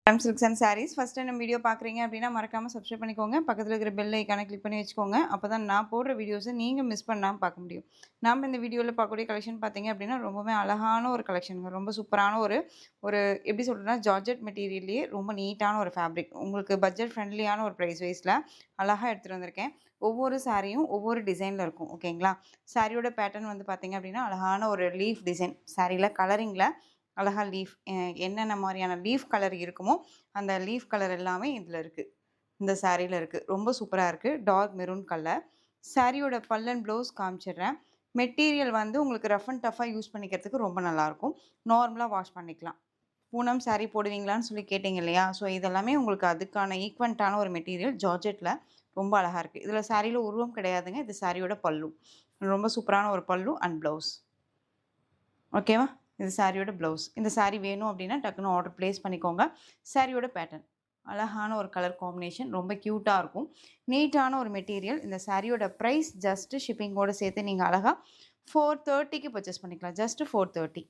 Silks and sarees. First time நம்ம video பார்க்குறீங்க அப்படின்னா மறக்காம சப்ஸ்கிரைப் பண்ணிக்கோங்க. பக்கத்துல இருக்கிற பெல் ஐகானை கிளிக் பண்ணி வச்சுக்கோங்க. அப்பதான் நான் போடுற வீடியோஸை நீங்க மிஸ் பண்ணாம பார்க்க முடியும். நாம இந்த வீடியோல பார்க்கக்கூடிய கலெக்ஷன் பார்த்தீங்க அப்படின்னா ரொம்பவே அழகான ஒரு கலெக்ஷனுங்க. ரொம்ப சூப்பரான ஒரு ஒரு எப்படி சொல்றதுன்னா ஜார்ஜெட் மெட்டீரியல்லயே ரொம்ப நீட்டான ஒரு ஃபேப்ரிக். உங்களுக்கு பட்ஜெட் ஃப்ரெண்ட்லியான ஒரு பிரைஸ் வைஸ்ல அழகா எடுத்துட்டு வந்திருக்கேன். ஒவ்வொரு சாரியும் ஒவ்வொரு டிசைன்ல இருக்கும். ஓகேங்களா? சாரியோட பேட்டர்ன் வந்து பார்த்தீங்க அப்படின்னா அழகான ஒரு லீஃப் டிசைன். சாரியில கலரிங்ல அழகா லீஃப் என்னென்ன மாரியான லீஃப் கலர் இருக்குமோ, அந்த லீஃப் கலர் எல்லாமே இதுல இருக்கு. இந்த சாரீல இருக்கு. ரொம்ப சூப்பரா இருக்கு. Dark maroon colour. சாரியோட பல்லு ப்ளவுஸ் காமிச்சிடுறேன். மெட்டீரியல் வந்து உங்களுக்கு ரஃப் அண்ட் டஃப்பா யூஸ் பண்ணிக்கிறதுக்கு ரொம்ப நல்லாயிருக்கும். நார்மலா வாஷ் பண்ணிக்கலாம். பூனம் சாரி போடுவீங்களான்னு சொல்லி கேட்டீங்க இல்லையா? ஸோ இதெல்லாமே உங்களுக்கு அதுக்கான ஈக்வலன்ட்டான ஒரு மெட்டீரியல் ஜார்ஜெட்ல ரொம்ப அழகா இருக்கு. இதுல சாரியில உருவம் கிடையாதுங்க. இது சாரியோட பல்லு. ரொம்ப சூப்பரான ஒரு பல்லு அண்ட் ப்ளவுஸ். ஓகேவா? இது சாரியோட ப்ளவுஸ். இந்த சாரி வேணும் அப்படின்னா டக்குனு ஆர்டர் பிளேஸ் பண்ணிக்கோங்க. சாரியோட பேட்டர்ன். அழகான ஒரு கலர் காம்பினேஷன். ரொம்ப கியூட்டா இருக்கும். நீட்டான ஒரு மெட்டீரியல். இந்த சாரியோட பிரைஸ் ஜஸ்ட் ஷிப்பிங்கோட சேர்த்து நீங்க அழகா 430க்கு பர்ச்சேஸ் பண்ணிக்கலாம். ஜஸ்ட் 430.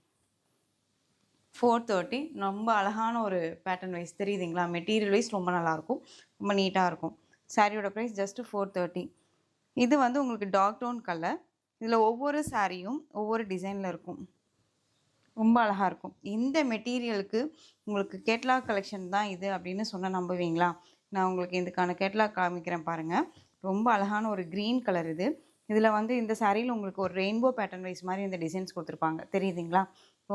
430 ரொம்ப அழகான ஒரு பேட்டர்ன் வைஸ் தெரியுதுங்களா? மெட்டீரியல் வைஸ் ரொம்ப நல்லாயிருக்கும். ரொம்ப நீட்டா இருக்கும். சாரியோட பிரைஸ் ஜஸ்ட் 430. இது வந்து உங்களுக்கு டார்க் டோன் கலர். இதில் ஒவ்வொரு சாரியும் ஒவ்வொரு டிசைனில் இருக்கும். ரொம்ப அழகா இருக்கும். இந்த மெட்டீரியலுக்கு உங்களுக்கு கேட்லாக் கலெக்ஷன் தான் இது அப்படின்னு சொன்னா நம்புவீங்களா? நான் உங்களுக்கு இதுக்கான கேட்லாக் காமிக்கிறேன் பாருங்க. ரொம்ப அழகான ஒரு கிரீன் கலர் இது. இதில வந்து இந்த சாரியில உங்களுக்கு ஒரு ரெயின்போ பேட்டர்ன் வைஸ் மாரி இந்த டிசைன்ஸ் குடுத்துருப்பாங்க. தெரியுதுங்களா?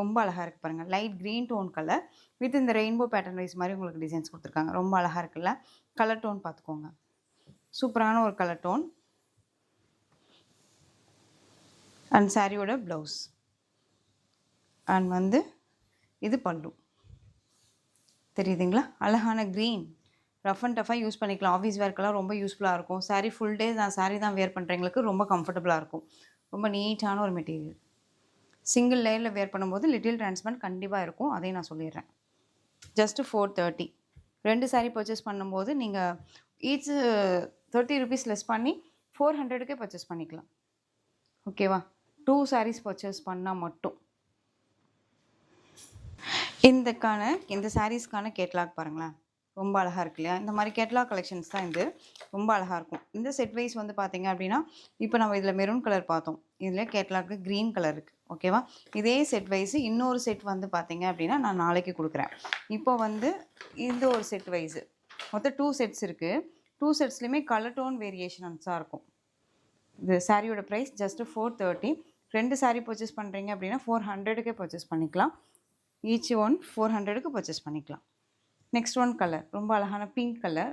ரொம்ப அழகா இருக்கு பாருங்க. Light green tone colour with இந்த ரெயின்போ பேட்டர்ன் வைஸ் மாரி உங்களுக்கு டிசைன்ஸ் குடுத்துருக்காங்க. ரொம்ப அழகா இருக்குல்ல? கலர் டோன் பார்த்துக்கோங்க. சூப்பரான ஒரு கலர் டோன். அண்ட் சாரியோட ப்ளவுஸ். அண்ட் வந்து இது பல்லு. தெரியுதுங்களா? அழகான கிரீன். ரஃப் அண்ட் டஃப்பா யூஸ் பண்ணிக்கலாம். ஆஃபீஸ் வேர்க்கெல்லாம் ரொம்ப யூஸ்ஃபுல்லா இருக்கும். சாரி ஃபுல் டே நான் சாரி தான் வேர் பண்றவங்களுக்கு ரொம்ப கம்ஃபர்டபுளா இருக்கும். ரொம்ப நீட்டான ஒரு மெட்டீரியல். சிங்கிள் லேயர்ல வேர் பண்ணும்போது லிட்டில் டிரான்ஸ்பரண்ட் கண்டிப்பா இருக்கும். அதையும் நான் சொல்லிடுறேன். ஜஸ்ட் 430. 2 சாரி பர்ச்சேஸ் பண்ணும்போது நீங்க ஈச் 30 ரூபீஸ் லெஸ் பண்ணி 400க்கே பர்ச்சேஸ் பண்ணிக்கலாம். ஓகேவா? 2 சாரீஸ் பர்ச்சேஸ் பண்ணா மட்டும். இந்த சாரீஸ்க்கான கேட்லாக் பாருங்களேன். ரொம்ப அழகா இருக்கு இல்லையா? இந்த மாரி கேட்லாக் கலெக்ஷன்ஸ் தான் இது. ரொம்ப அழகா இருக்கும். இந்த செட் வைஸ் வந்து பார்த்தீங்க அப்படின்னா, இப்போ நம்ம இதில மெரூன் கலர் பார்த்தோம். இதில கேட்லாக்கு கிரீன் கலர் இருக்கு. ஓகேவா? இதே செட் வைஸ் இன்னொரு செட் வந்து பார்த்தீங்க அப்படின்னா, நான் நாளைக்கு குடுக்குறேன். இப்போ வந்து இந்த ஒரு செட் வைஸ் மொத்தம் 2 செட்ஸ் இருக்கு. 2 செட்ஸ்லயுமே கலர் டோன் வேரியேஷன்ஸா இருக்கும். இது சாரியோட பிரைஸ் ஜஸ்ட் 430. 2 சாரி பர்ச்சேஸ் பண்றீங்க அப்படின்னா 400க்கே பர்ச்சேஸ் பண்ணிக்கலாம். ஈச் ஒன் 400க்கு பர்ச்சேஸ் பண்ணிக்கலாம். Next one colour. ரொம்ப அழகான பிங்க் கலர்.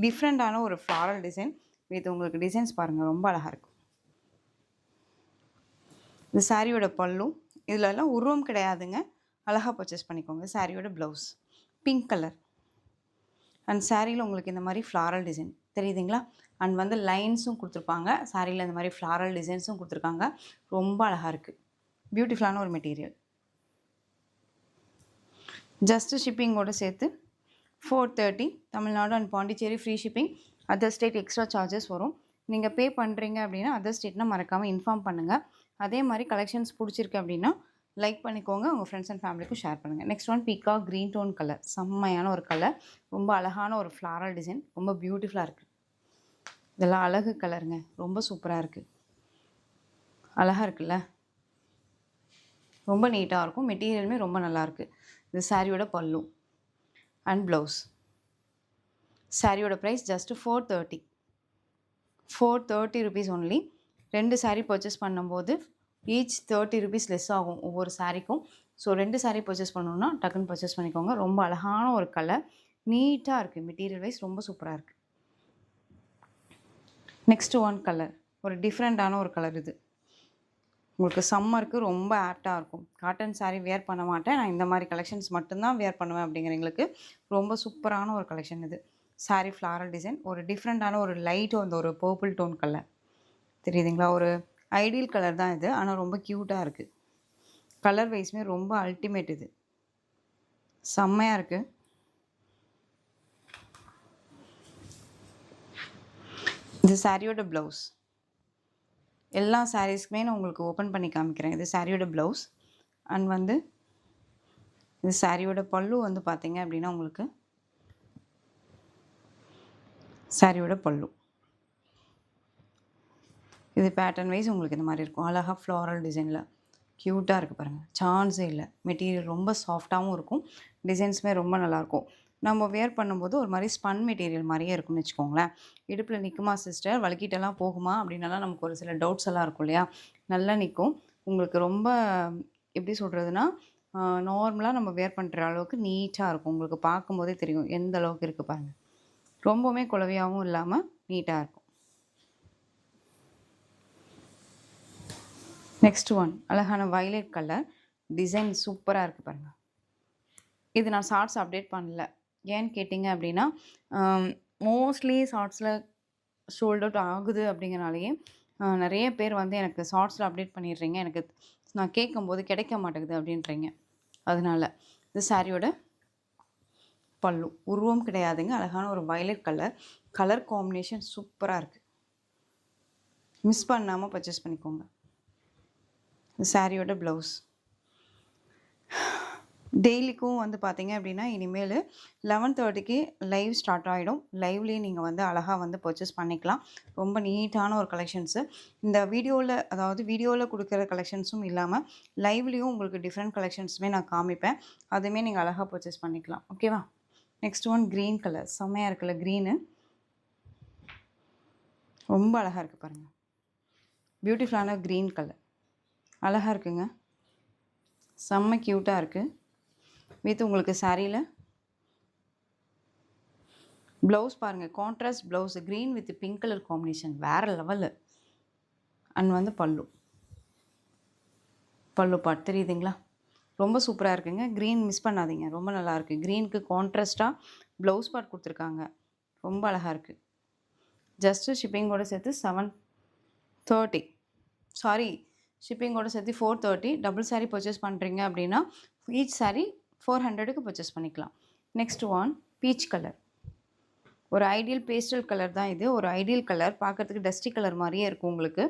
டிஃப்ரெண்டான ஒரு ஃப்ளாரல் டிசைன். வித் உங்களுக்கு டிசைன்ஸ் பாருங்க. ரொம்ப அழகா இருக்கும். இது சாரியோட பல்லு. இதுலலாம் உருவம் கிடையாதுங்க. அழகா பர்ச்சேஸ் பண்ணிக்கோங்க. சாரியோட ப்ளவுஸ். Pink colour. அண்ட் சாரியில உங்களுக்கு இந்த மாரி ஃப்ளாரல் டிசைன். தெரியுதுங்களா? அண்ட் வந்து லைன்ஸும் குடுத்துருப்பாங்க. சாரியில இந்த மாரி ஃப்ளாரல் டிசைன்ஸும் குடுத்துருக்காங்க. ரொம்ப அழகா இருக்கு. பியூட்டிஃபுல்லான ஒரு மெட்டீரியல். ஜஸ்ட் ஷிப்பிங்கோட சேர்த்து 430. Tamil Nadu and Pondicherry free shipping. Other state extra charges வரும். நீங்க பே பண்றீங்க அப்படின்னா, அதர் ஸ்டேட்னா மறக்காம இன்ஃபார்ம் பண்ணுங்க. அதே மாரி கலெக்ஷன்ஸ் புடிச்சிருக்கு அப்படின்னா, லைக் பண்ணிக்கோங்க. உங்க ஃப்ரெண்ட்ஸ் அண்ட் ஃபேமிலிக்கும் ஷேர் பண்ணுங்க. Next one peacock green tone colour. செம்மையான ஒரு கலர். ரொம்ப அழகான ஒரு ஃப்ளாரல் டிசைன். ரொம்ப பியூட்டிஃபுல்லா இருக்கு. இதெல்லாம் அழகு கலருங்க. ரொம்ப சூப்பரா இருக்கு. அழகா இருக்குல்ல? ரொம்ப நீட்டா இருக்கும். மெட்டீரியலுமே ரொம்ப நல்லா இருக்கு. இது சாரியோட பல்லு அண்ட் ப்ளவுஸ். சாரியோட price just 430. 430 rupees only. 2 sari purchase பண்ணும்போது ஈச் 30 ரூபீஸ் லெஸ் ஆகும் ஒவ்வொரு சாரிக்கும். ஸோ 2 சாரி பர்ச்சேஸ் பண்ணணும்னா டக்குன்னு பர்ச்சேஸ் பண்ணிக்கோங்க. ரொம்ப அழகான ஒரு கலர். நீட்டா இருக்கு. மெட்டீரியல் வைஸ் ரொம்ப சூப்பரா இருக்கு. Next one colour. ஒரு டிஃப்ரெண்டான ஒரு கலர் இது. உங்களுக்கு சம்மருக்கு ரொம்ப ஆப்ட்டா இருக்கும். காட்டன் சாரி வேர் பண்ண மாட்டேன். நான் இந்த மாரி கலெக்ஷன்ஸ் மட்டும் தான் வேர் பண்ணுவேன் அப்படிங்கிறவங்களுக்கு ரொம்ப சூப்பரான ஒரு கலெக்ஷன் இது. Sorry floral design. ஒரு டிஃப்ரெண்டான ஒரு லைட் அந்த ஒரு பர்பிள் டோன் கலர். தெரியுதுங்களா? ஒரு ஐடியல் கலர் தான் இது. ஆனா ரொம்ப கியூட்டா இருக்கு. கலர் வைஸ்மே ரொம்ப அல்டிமேட் இது. செம்மையா இருக்கு. இது சாரியோட ப்ளவுஸ். எல்லா சாரீஸ்க்குமே நான் உங்களுக்கு ஓப்பன் பண்ணி காமிக்கிறேன். இது சாரியோட ப்ளவுஸ். அண்ட் வந்து இது சாரியோட பல்லு வந்து பார்த்தீங்க அப்படின்னா உங்களுக்கு சாரியோட பல்லு. இது பேட்டர்ன் வைஸ் உங்களுக்கு இந்த மாதிரி இருக்கும். அழகாக ஃப்ளாரல் டிசைனில் க்யூட்டாக இருக்குது பாருங்கள். சான்ஸே இல்லை. மெட்டீரியல் ரொம்ப சாஃப்டாகவும் இருக்கும். டிசைன்ஸுமே ரொம்ப நல்லாயிருக்கும். நம்ம வியர் பண்ணும்போது ஒரு மாதிரி ஸ்பன் மெட்டீரியல் மாதிரியே இருக்கும்னு வச்சுக்கோங்களேன். இடுப்பில் நிற்குமா சிஸ்டர், வலிக்கிட்டெல்லாம் போகுமா அப்படின்னலாம் நமக்கு ஒரு சில டவுட்ஸ் எல்லாம் இருக்கும் இல்லையா? நல்லா நிற்கும். உங்களுக்கு ரொம்ப எப்படி சொல்கிறதுனா நார்மலாக நம்ம வியர் பண்ணுற அளவுக்கு நீட்டாக இருக்கும். உங்களுக்கு பார்க்கும்போதே தெரியும் எந்த அளவுக்கு இருக்குது பாருங்கள். ரொம்பவுமே குலவையாகவும் இல்லாமல் நீட்டாக இருக்கும். நெக்ஸ்ட் ஒன் அழகான வயலட் கலர் டிசைன் சூப்பராக இருக்குது பாருங்கள். இது நான் ஷார்ட்ஸ் அப்டேட் பண்ணல. ஏன்னு கேட்டிங்க அப்படின்னா மோஸ்ட்லி ஷார்ட்ஸில் சோல்ட் அவுட் ஆகுது அப்படிங்கிறனாலேயே நிறைய பேர் வந்து எனக்கு ஷார்ட்ஸில் அப்டேட் பண்ணிடுறீங்க, எனக்கு நான் கேட்கும்போது கிடைக்க மாட்டேங்குது அப்படின்றீங்க. அதனால் இது சாரியோட பல்லு. உருவம் கிடையாதுங்க. அழகான ஒரு வயலட் கலர் காம்பினேஷன் சூப்பராக இருக்குது. மிஸ் பண்ணாமல் பர்ச்சேஸ் பண்ணிக்கோங்க. இது சாரியோட ப்ளவுஸ். டெய்லிக்கும் வந்து பார்த்தீங்க அப்படின்னா இனிமேல் 11:30க்கு லைவ் ஸ்டார்ட் ஆகிடும். லைவ்லேயே நீங்கள் வந்து அழகாக வந்து பர்ச்சேஸ் பண்ணிக்கலாம். ரொம்ப நீட்டான ஒரு கலெக்ஷன்ஸு. இந்த வீடியோவில் கொடுக்குற கலெக்ஷன்ஸும் இல்லாமல் லைவ்லேயும் உங்களுக்கு டிஃப்ரெண்ட் கலெக்ஷன்ஸுமே நான் காமிப்பேன். அதுவுமே நீங்கள் அழகாக பர்ச்சேஸ் பண்ணிக்கலாம். ஓகேவா? Next one green colour. செம்மையாக இருக்குல்ல க்ரீனு. ரொம்ப அழகாக இருக்குது பாருங்கள். பியூட்டிஃபுல்லான க்ரீன் கலர் அழகாக இருக்குங்க. செம்ம க்யூட்டாக இருக்குது. வித் உங்களுக்கு சாரியில் ப்ளவுஸ் பாருங்கள். Contrast blouse green with pink colour combination வேறு லெவலு. அண்ட் வந்து பல்லு பாட் தெரியுதுங்களா? ரொம்ப சூப்பராக இருக்குங்க. க்ரீன் மிஸ் பண்ணாதீங்க. ரொம்ப நல்லாயிருக்கு. க்ரீனுக்கு கான்ட்ராஸ்ட்டாக ப்ளவுஸ் பார்ட் கொடுத்துருக்காங்க. ரொம்ப அழகாக இருக்குது. ஜஸ்ட்டு ஷிப்பிங்கோடு சேர்த்து 730 சாரி ஷிப்பிங்கோடு சேர்த்து 430. டபுள் சாரீ பர்ச்சேஸ் பண்ணுறீங்க அப்படின்னா ஈச் சாரீ 400க்கு பர்ச்சேஸ் பண்ணிக்கலாம். Next one peach colour. ஒரு ஐடியல் பேஸ்டல் கலர் தான் இது. ஒரு ஐடியல் கலர் பார்க்குறதுக்கு டஸ்டி கலர் மாதிரியே இருக்கும். உங்களுக்கு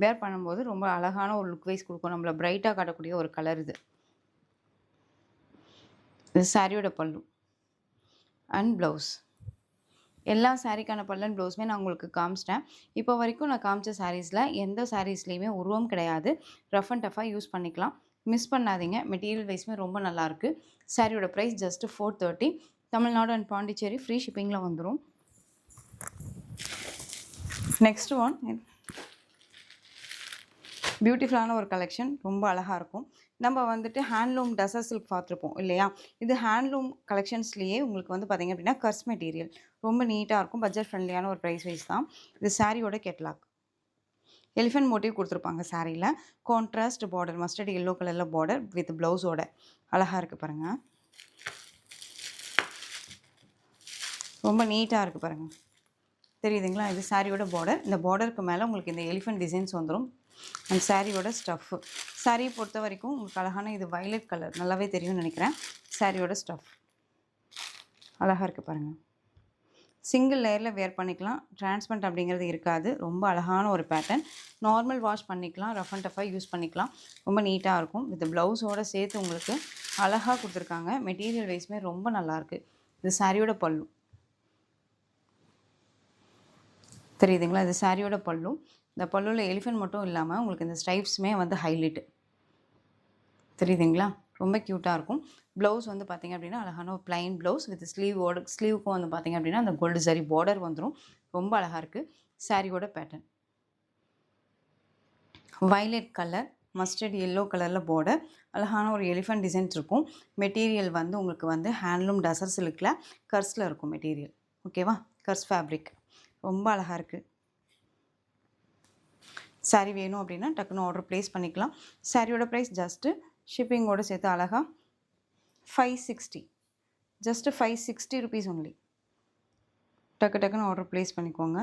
வேர் பண்ணும்போது ரொம்ப அழகான ஒரு லுக் வைஸ் கொடுக்கும். நம்மளை பிரைட்டாக காட்டக்கூடிய ஒரு கலர் இது. இது சாரியோட பல்லு அண்ட் ப்ளவுஸ். எல்லா சாரீக்கான பல்லன் ப்ளவுஸுமே நான் உங்களுக்கு காமிச்சிட்டேன். இப்போ வரைக்கும் நான் காமிச்ச சாரீஸில் எந்த சாரீஸ்லேயுமே உருவம் கிடையாது. ரஃப் அண்ட் டஃபாக யூஸ் பண்ணிக்கலாம். மிஸ் பண்ணாதீங்க. மெட்டீரியல் வைஸுமே ரொம்ப நல்லாயிருக்கு. சாரியோட price just 430. Tamil Nadu and Pondicherry free ஷிப்பிங்கில் வந்துடும். நெக்ஸ்ட் ஒன் பியூட்டிஃபுல்லான ஒரு கலெக்ஷன். ரொம்ப அழகாக இருக்கும். நம்ம வந்துட்டு ஹேண்ட்லூம் டசர் சில்க் பார்த்துருப்போம் இல்லையா? இது ஹேண்ட்லூம் கலெக்ஷன்ஸ்லேயே உங்களுக்கு வந்து பார்த்திங்க அப்படின்னா கர்ஸ் மெட்டீரியல் ரொம்ப நீட்டாக இருக்கும். பட்ஜெட் ஃப்ரெண்ட்லியான ஒரு ப்ரைஸ் வைஸ் தான். இது சாரியோட கேட்லாக். எலிஃபென்ட் மோட்டிவ் கொடுத்துருப்பாங்க சாரியில். கான்ட்ராஸ்ட் பார்டர் மஸ்டர்ட் எல்லோ கலரில் பார்டர் வித் ப்ளவுஸோட அழகாக இருக்குது பாருங்கள். ரொம்ப நீட்டாக இருக்குது பாருங்கள். தெரியுதுங்களா? இது சாரியோட பார்டர். இந்த பார்டருக்கு மேலே உங்களுக்கு இந்த எலிஃபென்ட் டிசைன்ஸ் வந்துடும். அண்ட் சாரியோட ஸ்டஃப்பு. சாரியை பொறுத்த வரைக்கும் உங்களுக்கு அழகான இது வயலட் கலர் நல்லாவே தெரியும்னு நினைக்கிறேன். சாரியோட ஸ்டஃப் அழகாக இருக்குது பாருங்கள். சிங்கிள் லேயரில் வேர் பண்ணிக்கலாம். டிரான்ஸ்பரண்ட் அப்படிங்கிறது இருக்காது. ரொம்ப அழகான ஒரு பேட்டர்ன். நார்மல் வாஷ் பண்ணிக்கலாம். ரஃப் அண்ட் டஃபாக யூஸ் பண்ணிக்கலாம். ரொம்ப நீட்டாக இருக்கும். வித் ப்ளவுஸோடு சேர்த்து உங்களுக்கு அழகாக கொடுத்துருக்காங்க. மெட்டீரியல் வைஸுமே ரொம்ப நல்லாயிருக்கு. இது சாரியோட பல்லு. தெரியுதுங்களா? இது சாரியோட பல்லு. இந்த பல்லுவில் எலிஃபென்ட் மட்டும் இல்லாமல் உங்களுக்கு இந்த ஸ்ட்ரைப்ஸுமே வந்து ஹைலைட்டு. தெரியுதுங்களா? ரொம்ப க்யூட்டாக இருக்கும். ப்ளவுஸ் வந்து பார்த்திங்க அப்படின்னா அழகான ஒரு ப்ளைன் ப்ளவுஸ் வித் ஸ்லீவுக்கும் வந்து பார்த்திங்க அப்படின்னா அந்த கோல்டு சரி பார்டர் வந்துடும். ரொம்ப அழகாக இருக்குது. சாரியோட pattern violet colour mustard yellow கலரில் பார்டர். அழகான ஒரு எலிஃபென்ட் டிசைன்ஸ் இருக்கும். மெட்டீரியல் வந்து உங்களுக்கு வந்து ஹேண்ட்லூம் டசர் சில்கில் கர்ஸில் இருக்கும் மெட்டீரியல். ஓகேவா? கர்ஸ் ஃபேப்ரிக் ரொம்ப அழகாக இருக்குது. சாரீ வேணும் அப்படின்னா டக்குன்னு ஆர்டர் ப்ளேஸ் பண்ணிக்கலாம். சாரியோட ப்ரைஸ் ஜஸ்ட்டு ஷிப்பிங்கோடு சேர்த்து அழகாக 560. Just 560 rupees only. டக்குன்னு ஆர்டர் ப்ளேஸ் பண்ணிக்கோங்க.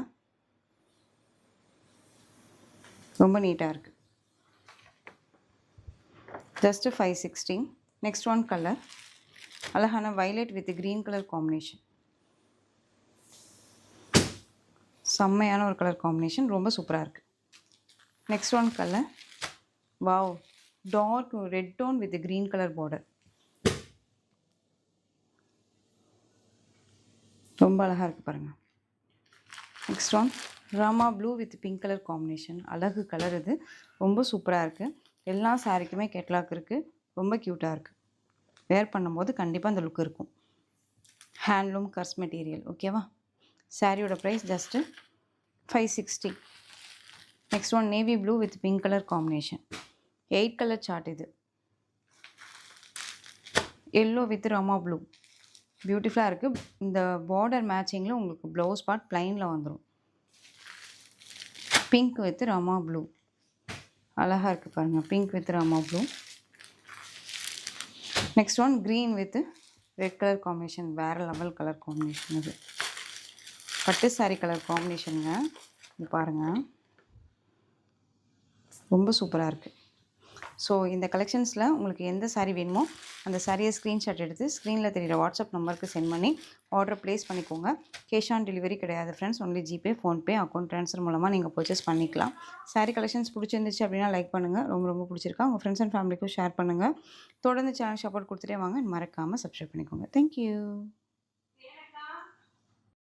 ரொம்ப நீட்டாக இருக்குது. ஜஸ்ட்டு 560. நெக்ஸ்ட் ஒன் கலர் அழகான violet with green colour combination. செம்மையான ஒரு கலர் காம்பினேஷன். ரொம்ப சூப்பராக இருக்குது. Next one colour wow dark red tone with green colour border. ரொம்ப அழகாக இருக்குது பாருங்கள். Next one Rama blue with pink colour combination. அழகு கலர் இது, ரொம்ப சூப்பராக இருக்குது. எல்லா சாரிக்குமே கேட்லாக் இருக்குது, ரொம்ப க்யூட்டாக இருக்குது. வேர் பண்ணும்போது கண்டிப்பாக அந்த லுக் இருக்கும். ஹேண்ட்லூம் கர்ஸ் மெட்டீரியல். ஓகேவா? சாரியோட price just 560. Next one navy blue with pink colour combination. 8 colour chart இது. Yellow with Rama blue. பியூட்டிஃபுல்லாக இருக்குது. இந்த பார்டர் மேட்சிங்கில் உங்களுக்கு ப்ளவுஸ் பார்ட் ப்ளைனில் வந்துடும். Pink with Rama blue. அழகாக இருக்குது பாருங்கள், pink with Rama blue. Next one green with red colour combination. வேறு லெவல் கலர் காம்பினேஷன் இது. பட்டு சாரி கலர் காம்பினேஷனுங்க. இது பாருங்கள், ரொம்ப சூப்பராக இருக்குது. ஸோ இந்த கலெக்ஷன்ஸில் உங்களுக்கு எந்த சாரீ வேணுமோ அந்த சாரியை ஸ்க்ரீன்ஷாட் எடுத்து ஸ்க்ரீனில் தெரிகிற வாட்ஸ்அப் நம்பருக்கு சென்ட் பண்ணி ஆர்டர் ப்ளேஸ் பண்ணிக்கோங்க. கேஷ் ஆன் டெலிவரி கிடையாது friends, only GPay, PhonePe, account transfer மூலமாக நீங்கள் பர்ச்சேஸ் பண்ணிக்கலாம். சாரீ கலெக்ஷன்ஸ் பிடிச்சிருந்துச்சு அப்படின்னா லைக் பண்ணுங்கள். ரொம்ப ரொம்ப பிடிச்சிருக்கா உங்கள் ஃப்ரெண்ட்ஸ் அண்ட் ஃபேமிலிக்கும் ஷேர் பண்ணுங்கள். தொடர்ந்து சேனல் சப்போர்ட் கொடுத்துட்டே வாங்க. மறக்காமல் சப்ஸ்கிரைப் பண்ணிக்கோங்க. தேங்க்யூ.